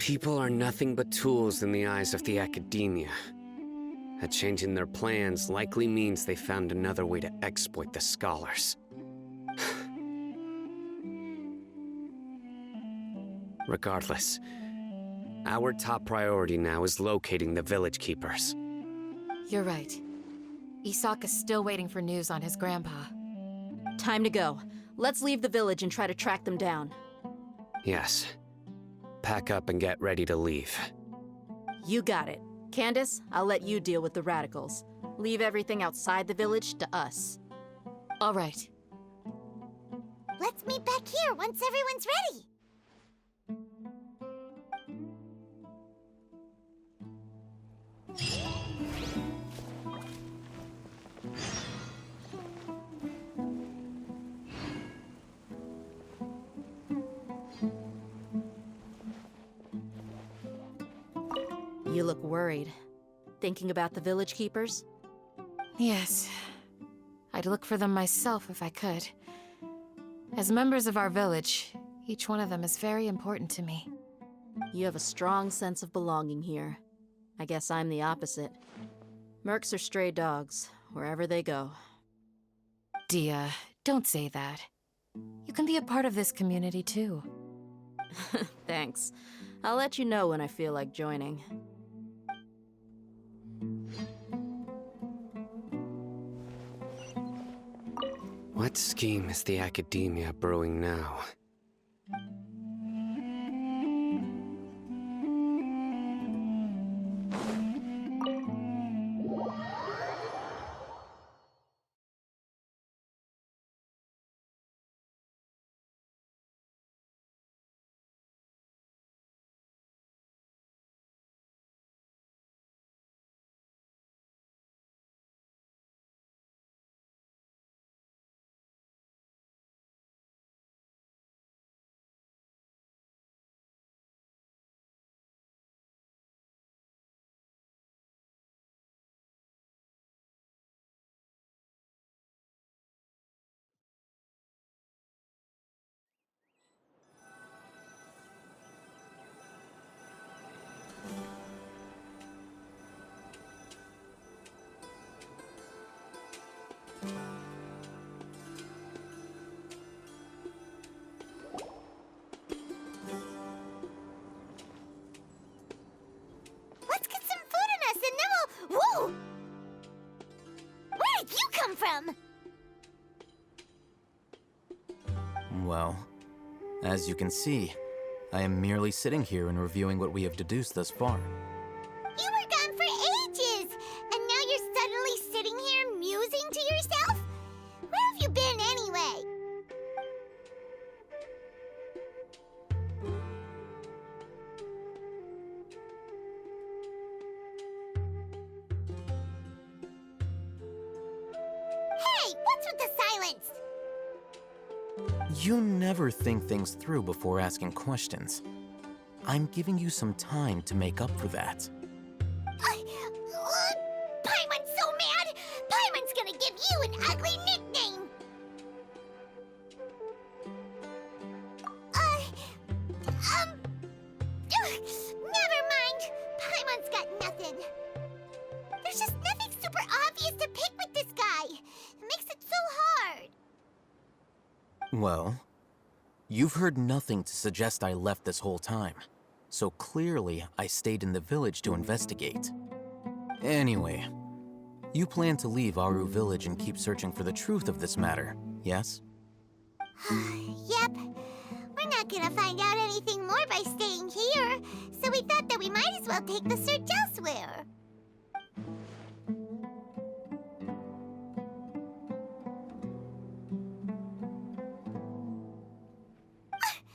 People are nothing but tools in the eyes of the academia. A change in their plans likely means they found another way to exploit the scholars. Regardless, our top priority now is locating the village keepers. You're right. Isaka's still waiting for news on his grandpa. Time to go. Let's leave the village and try to track them down. Yes. Pack up and get ready to leave. You got it. Candace, I'll let you deal with the radicals. Leave everything outside the village to us. All right. Let's meet back here once everyone's ready. You look worried. Thinking about the village keepers? Yes. I'd look for them myself if I could. As members of our village, each one of them is very important to me. You have a strong sense of belonging here. I guess I'm the opposite. Mercs are stray dogs, wherever they go. Dia, don't say that. You can be a part of this community too. Thanks. I'll let you know when I feel like joining. What scheme is the academia brewing now? Let's get some food in us and then we'll... Whoa! Where did you come from? Well, as you can see, I am merely sitting here and reviewing what we have deduced thus far. You were gone for ages, and now you're suddenly sitting here musing to yourself? Where have you been anyway? Hey, what's with the silence? You never think things through before asking questions. I'm giving you some time to make up for that. Paimon's so mad! Paimon's gonna give you an ugly nickname! Never mind. Paimon's got nothing. There's just nothing super obvious to pick with this guy. It makes it so hard. Well, you've heard nothing to suggest I left this whole time. So clearly, I stayed in the village to investigate. Anyway, you plan to leave Aru Village and keep searching for the truth of this matter, yes? Yep. We're not gonna find out anything more by staying here, so we thought that we might as well take the search elsewhere.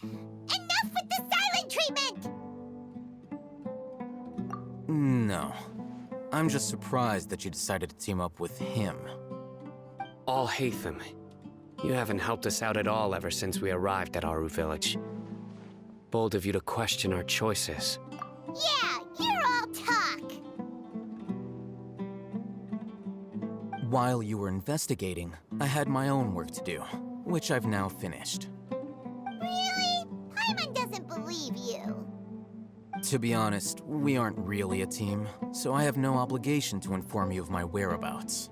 Enough with the silent treatment! No. I'm just surprised that you decided to team up with him. Al-Haytham, you haven't helped us out at all ever since we arrived at Aru Village. Bold of you to question our choices. Yeah, you're all talk! While you were investigating, I had my own work to do, which I've now finished. Really? Paimon doesn't believe you. To be honest, we aren't really a team, so I have no obligation to inform you of my whereabouts.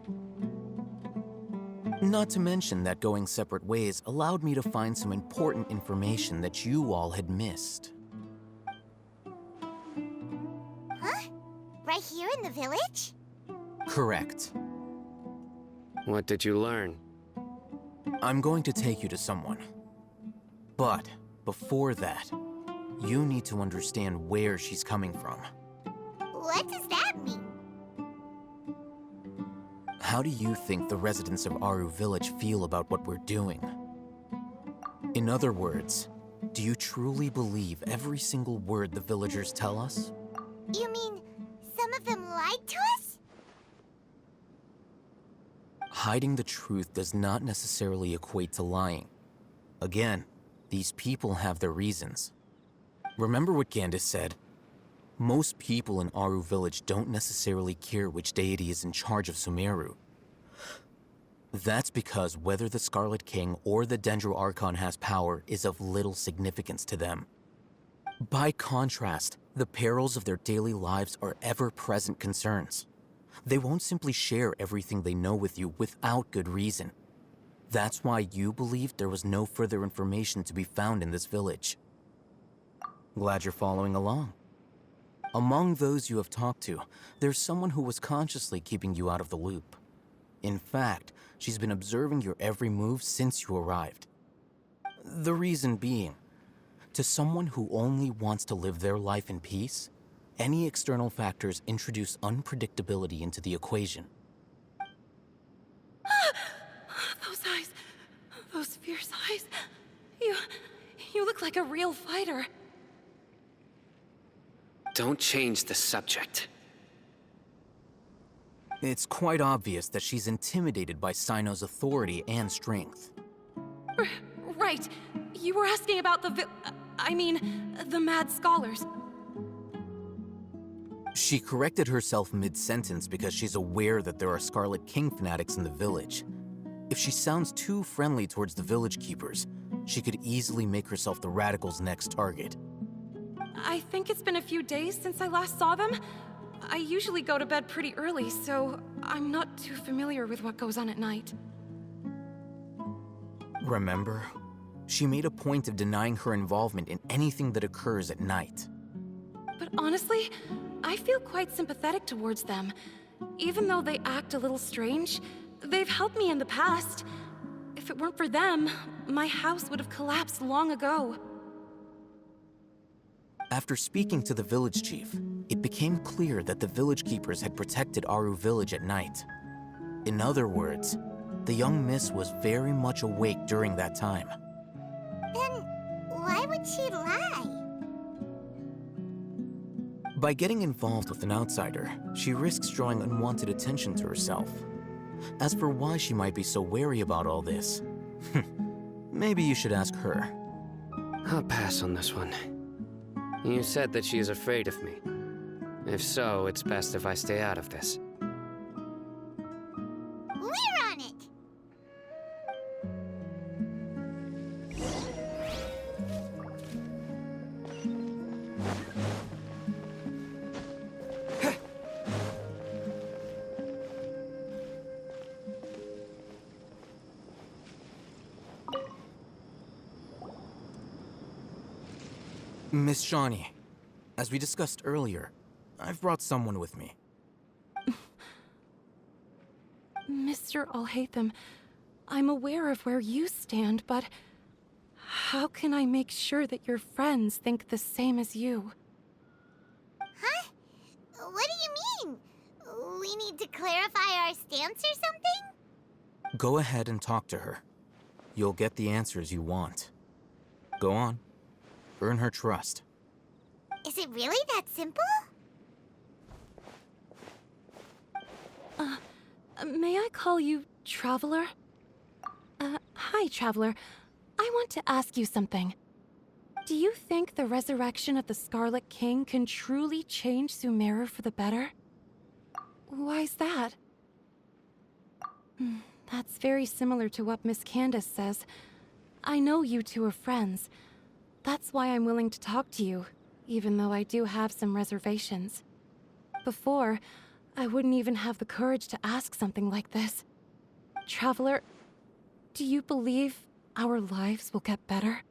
Not to mention that going separate ways allowed me to find some important information that you all had missed. Huh? Right here in the village? Correct. What did you learn? I'm going to take you to someone. But before that, you need to understand where she's coming from. What does that mean? How do you think the residents of Aru Village feel about what we're doing? In other words, do you truly believe every single word the villagers tell us? You mean some of them lied to us? Hiding the truth does not necessarily equate to lying. Again, these people have their reasons. Remember what Gandis said? Most people in Aru Village don't necessarily care which deity is in charge of Sumeru. That's because whether the Scarlet King or the Dendro Archon has power is of little significance to them. By contrast, the perils of their daily lives are ever-present concerns. They won't simply share everything they know with you without good reason. That's why you believed there was no further information to be found in this village. Glad you're following along. Among those you have talked to, there's someone who was consciously keeping you out of the loop. In fact, she's been observing your every move since you arrived. The reason being, to someone who only wants to live their life in peace, any external factors introduce unpredictability into the equation. Those eyes. Those fierce eyes. You look like a real fighter. Don't change the subject. It's quite obvious that she's intimidated by Sino's authority and strength. Right. You were asking about the the mad scholars. She corrected herself mid-sentence because she's aware that there are Scarlet King fanatics in the village. If she sounds too friendly towards the village keepers, she could easily make herself the Radicals' next target. I think it's been a few days since I last saw them. I usually go to bed pretty early, so I'm not too familiar with what goes on at night. Remember? She made a point of denying her involvement in anything that occurs at night. But honestly, I feel quite sympathetic towards them. Even though they act a little strange, they've helped me in the past. If it weren't for them, my house would have collapsed long ago. After speaking to the village chief, it became clear that the village keepers had protected Aru Village at night. In other words, the young miss was very much awake during that time. Then why would she lie? By getting involved with an outsider, she risks drawing unwanted attention to herself. As for why she might be so wary about all this, maybe you should ask her. I'll pass on this one. You said that she is afraid of me. If so, it's best if I stay out of this. We're on it! Miss Shawnee, as we discussed earlier, I've brought someone with me. Mr. Alhaitham, I'm aware of where you stand, but how can I make sure that your friends think the same as you? Huh? What do you mean? We need to clarify our stance or something? Go ahead and talk to her. You'll get the answers you want. Go on. Earn her trust. Is it really that simple? May I call you Traveler? Hi, Traveler. I want to ask you something. Do you think the resurrection of the Scarlet King can truly change Sumeru for the better? Why's that? That's very similar to what Miss Candace says. I know you two are friends. That's why I'm willing to talk to you, even though I do have some reservations. Before, I wouldn't even have the courage to ask something like this. Traveler, do you believe our lives will get better?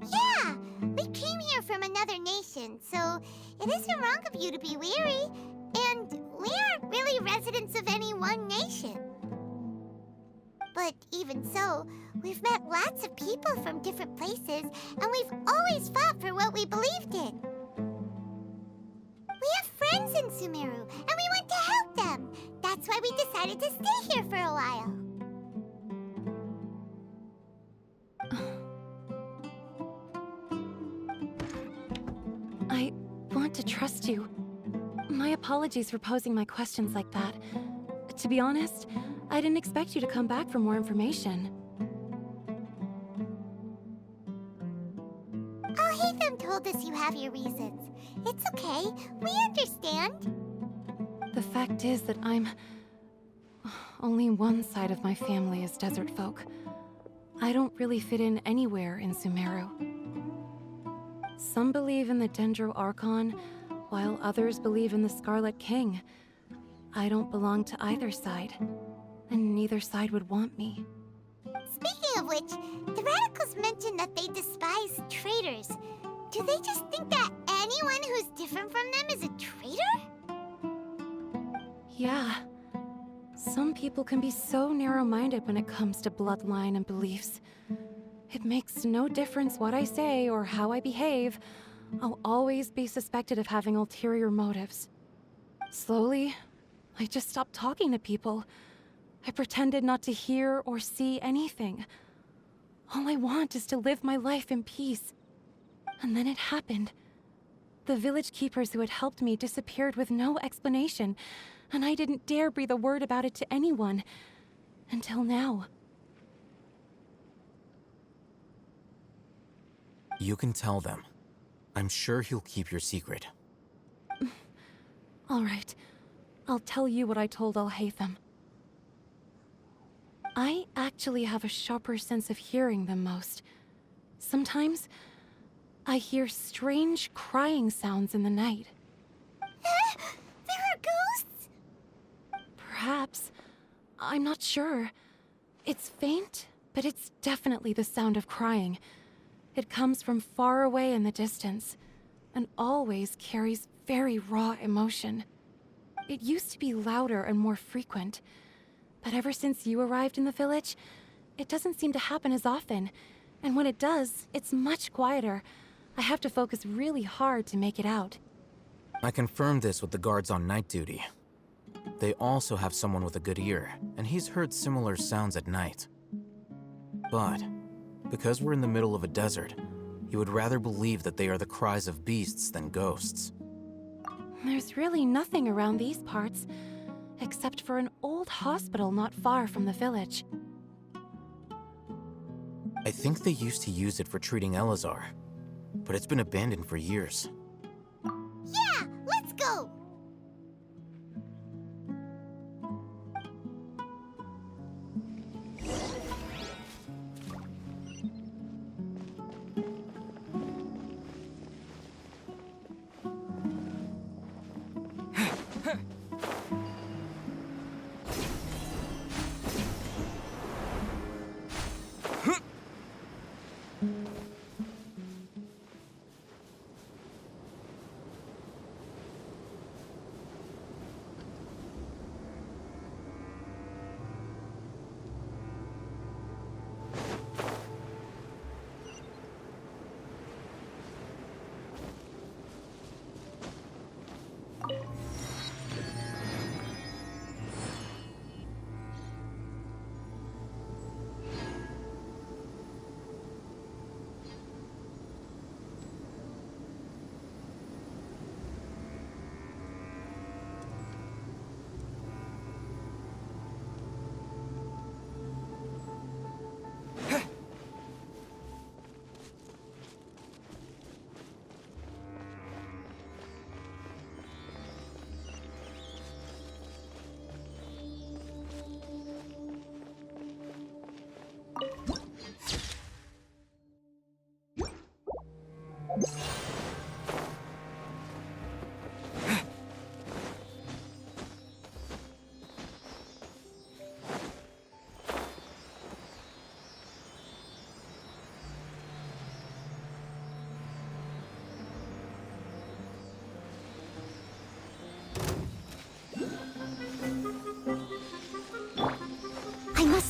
Yeah, we came here from another nation, so it isn't wrong of you to be weary. And we aren't really residents of any one nation. But even so, we've met lots of people from different places, and we've always fought for what we believed in. We have friends in Sumeru, and we want to help them. That's why we decided to stay here for a while. I want to trust you. My apologies for posing my questions like that. To be honest, I didn't expect you to come back for more information. Alhaitham told us you have your reasons. It's okay. We understand. The fact is that only one side of my family is desert folk. I don't really fit in anywhere in Sumeru. Some believe in the Dendro Archon, while others believe in the Scarlet King. I don't belong to either side, and neither side would want me. Speaking of which, the radicals mentioned that they despise traitors. Do they just think that anyone who's different from them is a traitor? Yeah. Some people can be so narrow-minded when it comes to bloodline and beliefs. It makes no difference what I say or how I behave. I'll always be suspected of having ulterior motives. Slowly, I just stopped talking to people. I pretended not to hear or see anything. All I want is to live my life in peace. And then it happened. The village keepers who had helped me disappeared with no explanation, and I didn't dare breathe a word about it to anyone. Until now. You can tell them. I'm sure he'll keep your secret. All right. I'll tell you what I told Alhaitham. I actually have a sharper sense of hearing than most. Sometimes, I hear strange crying sounds in the night. There are ghosts? Perhaps. I'm not sure. It's faint, but it's definitely the sound of crying. It comes from far away in the distance, and always carries very raw emotion. It used to be louder and more frequent, but ever since you arrived in the village, it doesn't seem to happen as often, and when it does, it's much quieter. I have to focus really hard to make it out. I confirmed this with the guards on night duty. They also have someone with a good ear, and he's heard similar sounds at night. But because we're in the middle of a desert, he would rather believe that they are the cries of beasts than ghosts. There's really nothing around these parts, except for an old hospital not far from the village. I think they used to use it for treating Elazar, but it's been abandoned for years. Yeah, let's go!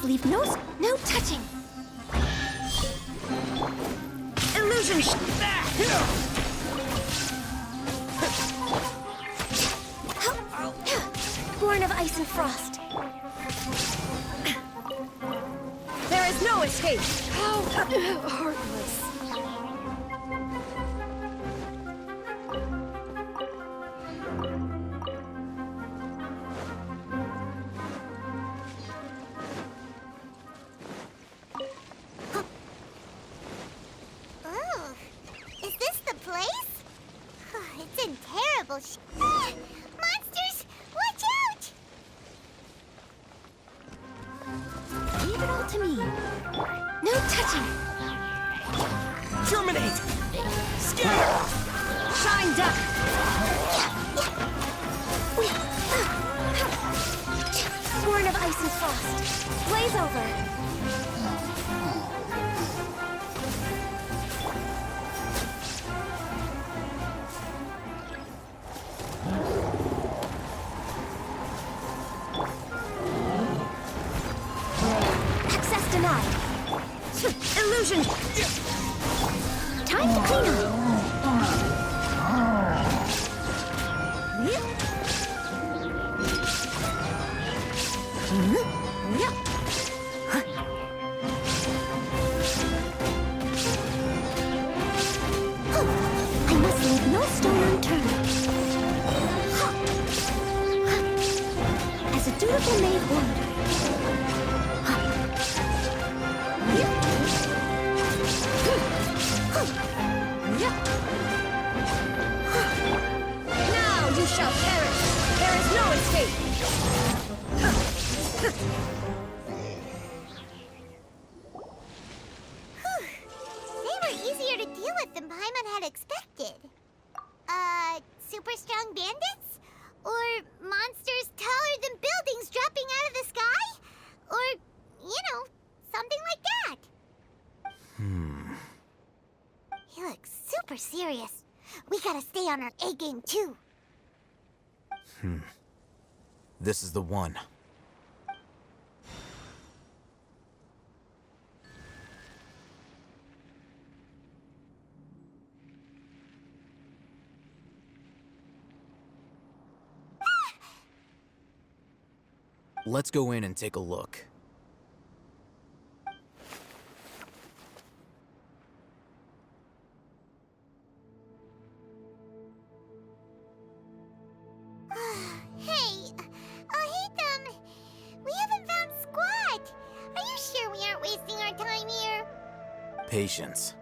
leave no touching. Illusion Born of ice and frost. There is no escape. How heartless. Oh, is this the place? It's in terrible monsters! Watch out! Leave it all to me. No touching. Terminate! Scare! Shine duck. Born of ice and frost. Blaze over. Access denied. Illusion. Time to clean up. I must leave no stone unturned. As a dutiful maid would. Now you shall perish. There is no escape. They were easier to deal with than Paimon had expected. Super strong bandits? Or monsters taller than buildings dropping out of the sky? Or, something like that. He looks super serious. We gotta stay on our A game too. This is the one. Let's go in and take a look. Hey, Hatham, we haven't found squat. Are you sure we aren't wasting our time here? Patience.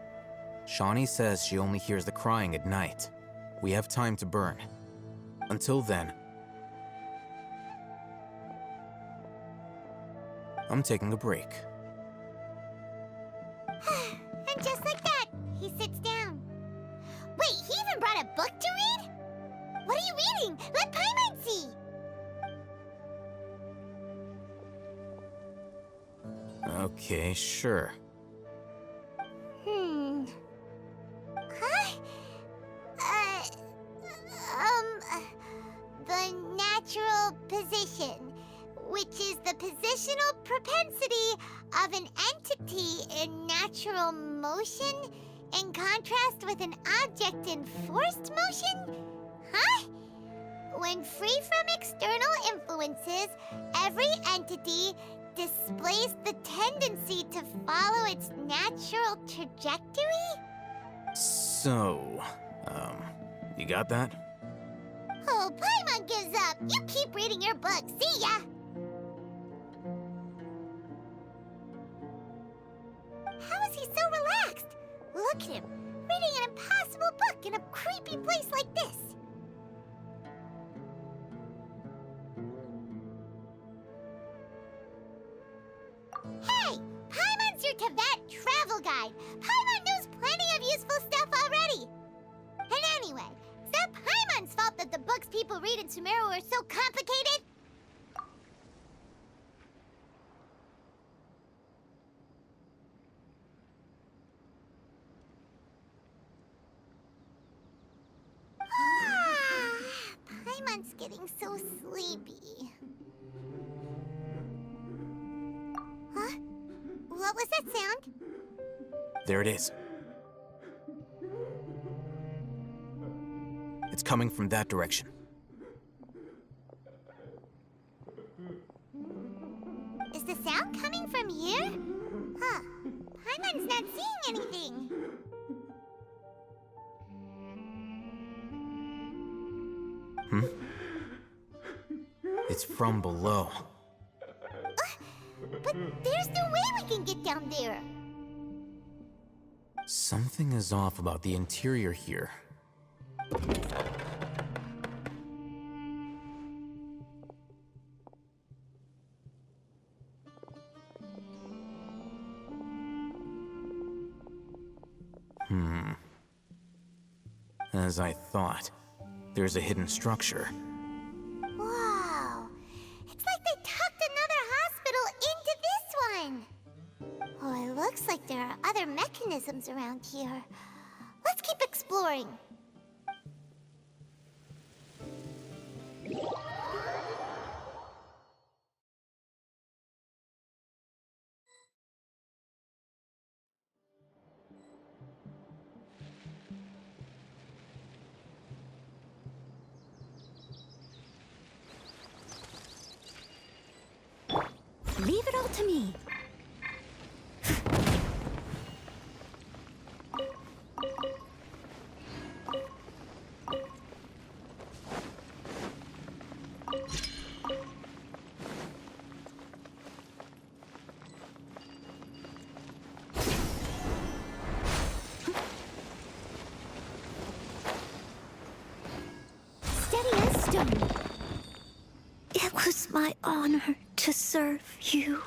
Shawnee says she only hears the crying at night. We have time to burn. Until then, I'm taking a break. And just like that, he sits down. Wait, he even brought a book to read? What are you reading? Let Paimon see. Okay, sure. Huh? The natural position, which is the positional propensity of an entity in natural motion in contrast with an object in forced motion? Huh? When free from external influences, every entity displays the tendency to follow its natural trajectory? So, you got that? Oh, Paimon gives up. You keep reading your book. See ya! How is he so relaxed? Look at him, reading an impossible book in a creepy place like this. Hey! Paimon's your Tibet travel guide. Paimon knows plenty of useful stuff already. And anyway, is that Paimon's fault that the books people read in Sumeru are so complicated? Paimon's getting so sleepy. was that sound? There it is. It's coming from that direction. Is the sound coming from here? Huh. Paimon's not seeing anything. It's from below. But there's no way we can get down there. Something is off about the interior here. As I thought, there's a hidden structure. Wow. It's like they tucked another hospital into this one. Oh, it looks like there are other mechanisms around here. Let's keep exploring. Leave it all to me. Steady as stone. It was my honor to serve you.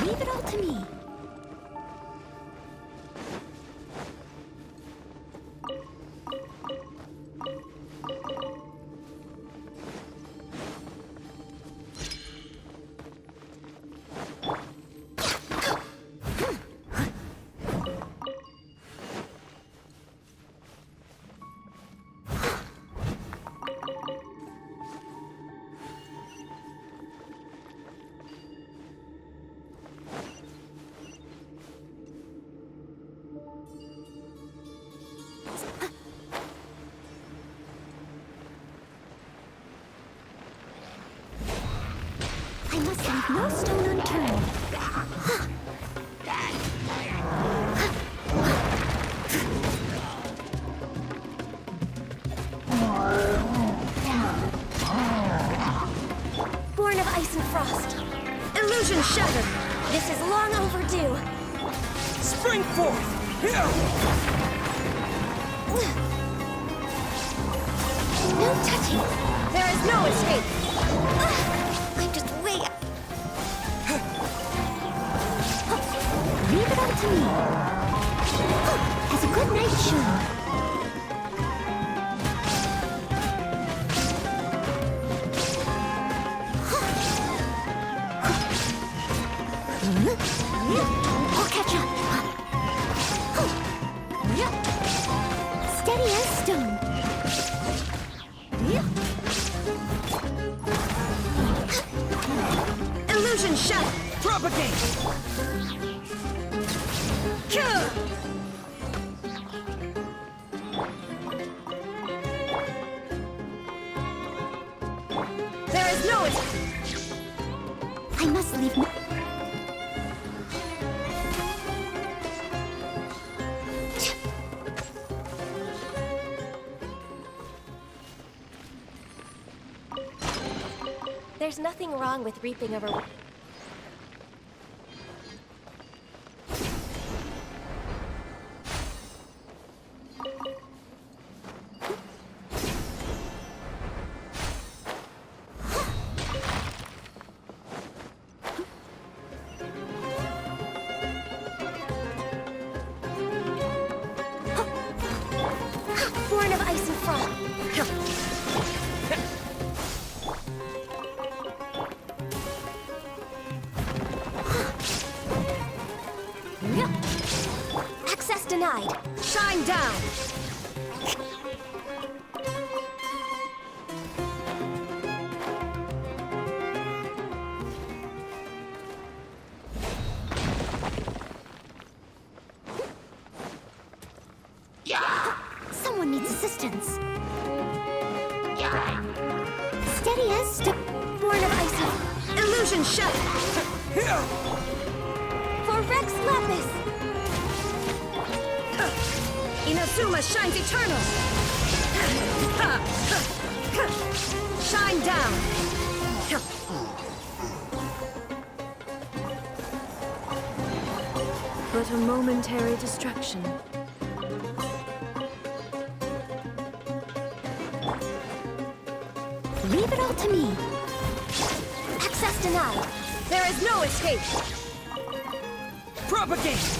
Leave it all to me. I must leave no stone unturned. Born of ice and frost. Illusion shattered. This is long overdue. Spring forth! Here! No touching. There is no escape. I'm just way up. Leave it all to me. As a good night should. I'll catch up. Steady as stone. Illusion shattered! Propagate! There is no escape. I must leave. There's nothing wrong with reaping a reward. Born of ice and frost. Access denied. Shine down. Someone needs assistance. Steady as Born of ice. Illusion shattered. Here! For Rex Lapis. Inazuma shines eternal! Shine down! But a momentary distraction. Leave it all to me. Access denied. There is no escape! Propagate!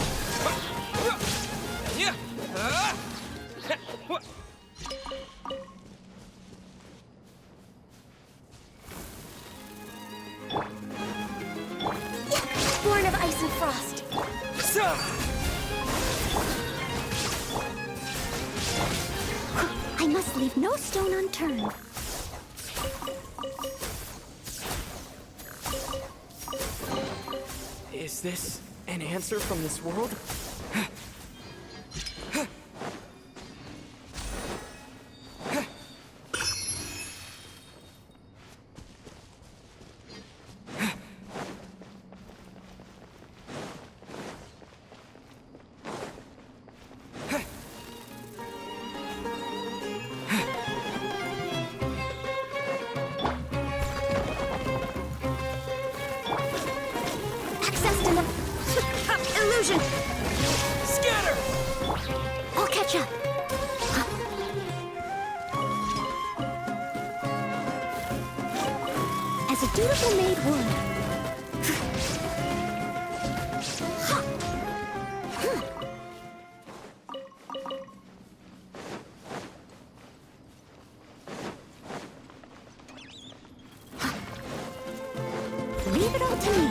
Born of ice and frost. I must leave no stone unturned. Is this an answer from this world? Access denied. Illusion. Scatter! I'll catch up. As a dutiful maid would. Leave it all to me.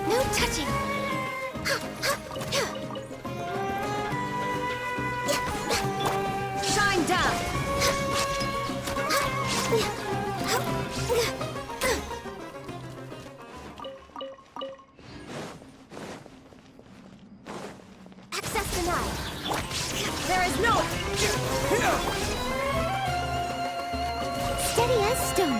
No touching. Shine down! Access denied. There is no... Steady as stone.